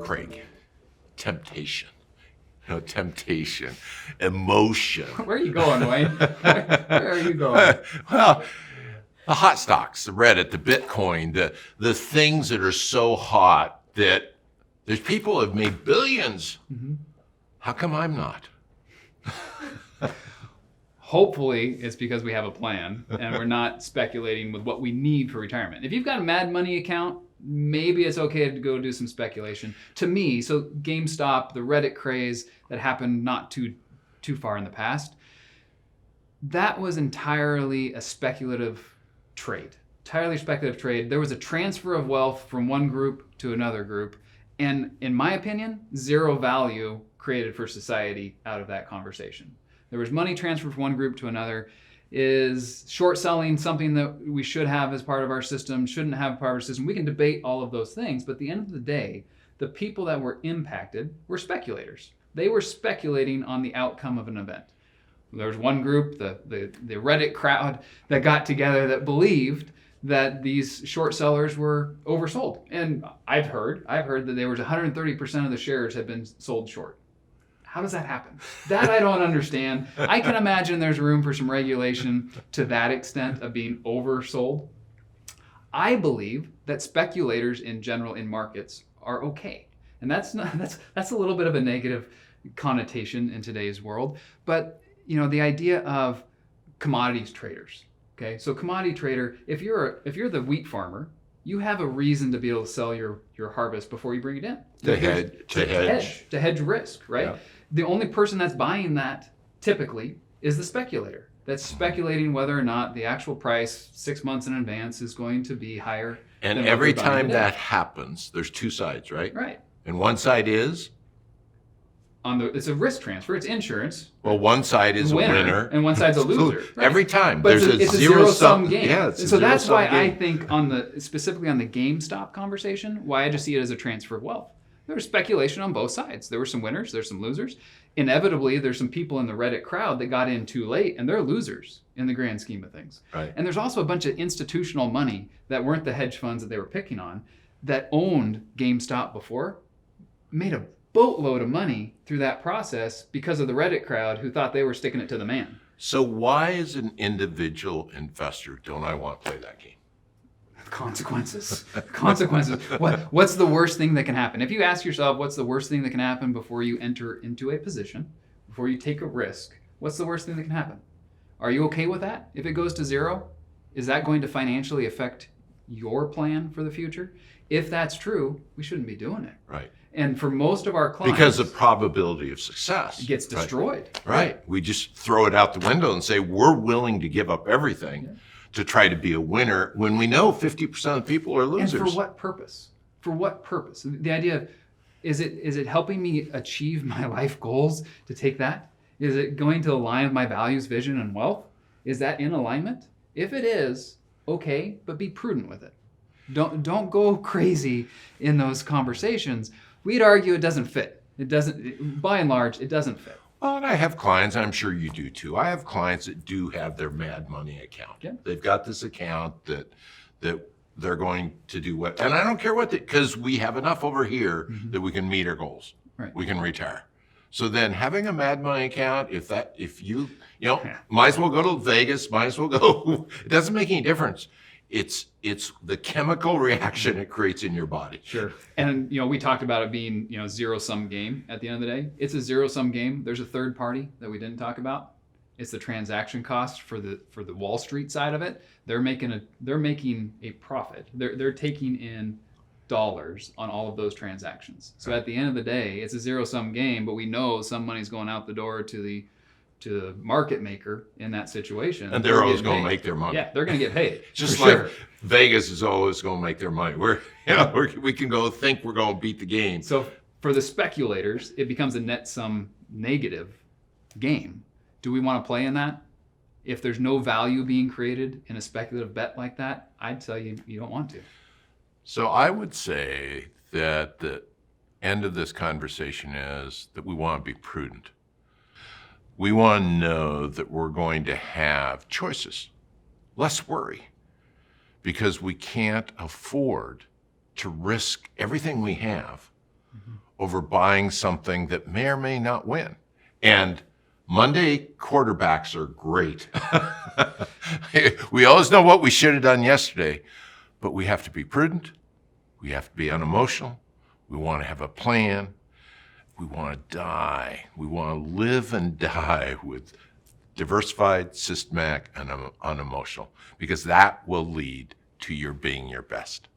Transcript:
Craig, temptation. Temptation, emotion. Where are you going, Wayne? Where are you going? Well, the hot stocks, the Reddit, the Bitcoin, the things that are so hot that there's people who have made billions. Mm-hmm. How come I'm not? Hopefully, it's because we have a plan and we're not speculating with what we need for retirement. If you've got a Mad Money account, maybe it's okay to go do some speculation. To me, so GameStop, the Reddit craze that happened not too far in the past, that was entirely a speculative trade. Entirely speculative trade. There was a transfer of wealth from one group to another group, and in my opinion, zero value created for society out of that conversation. There was money transferred from one group to another. Is short selling something that we should have as part of our system, shouldn't have part of our system? We can debate all of those things, but at the end of the day, the people that were impacted were speculators. They were speculating on the outcome of an event. There was one group, the Reddit crowd, that got together that believed that these short sellers were oversold. And I've heard that there was 130% of the shares had been sold short. How does that happen? That I don't understand. I can imagine there's room for some regulation to that extent of being oversold. I believe that speculators in general in markets are okay. And that's a little bit of a negative connotation in today's world. But the idea of commodities traders. Okay, so commodity trader, if you're the wheat farmer, you have a reason to be able to sell your harvest before you bring it in. To hedge risk, right? Yeah. The only person that's buying that typically is the speculator. That's speculating whether or not the actual price 6 months in advance is going to be higher. And every time that happens, there's two sides, right? Right. And one side is? It's a risk transfer. It's insurance. Well, one side is a winner. And one side's a loser. Right? Every time. But it's a zero-sum game. Yeah, so that's why I think specifically on the GameStop conversation, why I just see it as a transfer of wealth. There was speculation on both sides. There were some winners, there's some losers. Inevitably, there's some people in the Reddit crowd that got in too late, and they're losers in the grand scheme of things. Right. And there's also a bunch of institutional money that weren't the hedge funds that they were picking on that owned GameStop before, made a boatload of money through that process because of the Reddit crowd who thought they were sticking it to the man. So why, as an individual investor, don't I want to play that game? Consequences. What's the worst thing that can happen? If you ask yourself what's the worst thing that can happen before you enter into a position, before you take a risk, what's the worst thing that can happen? Are you okay with that? If it goes to zero, is that going to financially affect your plan for the future? If that's true, we shouldn't be doing it. Right. And for most of our clients, because the probability of success gets destroyed. Right. We just throw it out the window and say we're willing to give up everything to try to be a winner when we know 50% of people are losers. And for what purpose? For what purpose? The idea of, is it helping me achieve my life goals to take that? Is it going to align with my values, vision, and wealth? Is that in alignment? If it is, okay, but be prudent with it. Don't go crazy in those conversations. We'd argue it doesn't fit. It doesn't, by and large, it doesn't fit. Well, and I have clients, and I'm sure you do too. I have clients that do have their Mad Money account. Yeah. They've got this account that they're going to do what, and I don't care what, because we have enough over here that we can meet our goals. Right. We can retire. So then having a Mad Money account, if you might as well go to Vegas, might as well go, it doesn't make any difference. It's the chemical reaction it creates in your body. Sure. And we talked about it being zero-sum game at the end of the day. It's a zero-sum game. There's a third party that we didn't talk about. It's the transaction cost for the Wall Street side of it. They're making a profit. They're taking in dollars on all of those transactions. So at the end of the day, it's a zero-sum game, but we know some money's going out the door to the market maker in that situation. And they're always going to make their money. Yeah, they're going to get paid. Just like Vegas is always going to make their money. We can go think we're going to beat the game. So for the speculators, it becomes a net sum negative game. Do we want to play in that? If there's no value being created in a speculative bet like that, I'd tell you you don't want to. So I would say that end of this conversation is that we want to be prudent. We want to know that we're going to have choices, less worry, because we can't afford to risk everything we have over buying something that may or may not win. And Monday quarterbacks are great. We always know what we should have done yesterday, but we have to be prudent. We have to be unemotional. We want to have a plan. We want to die. We want to live and die with diversified, systematic, and unemotional, because that will lead to your being your best.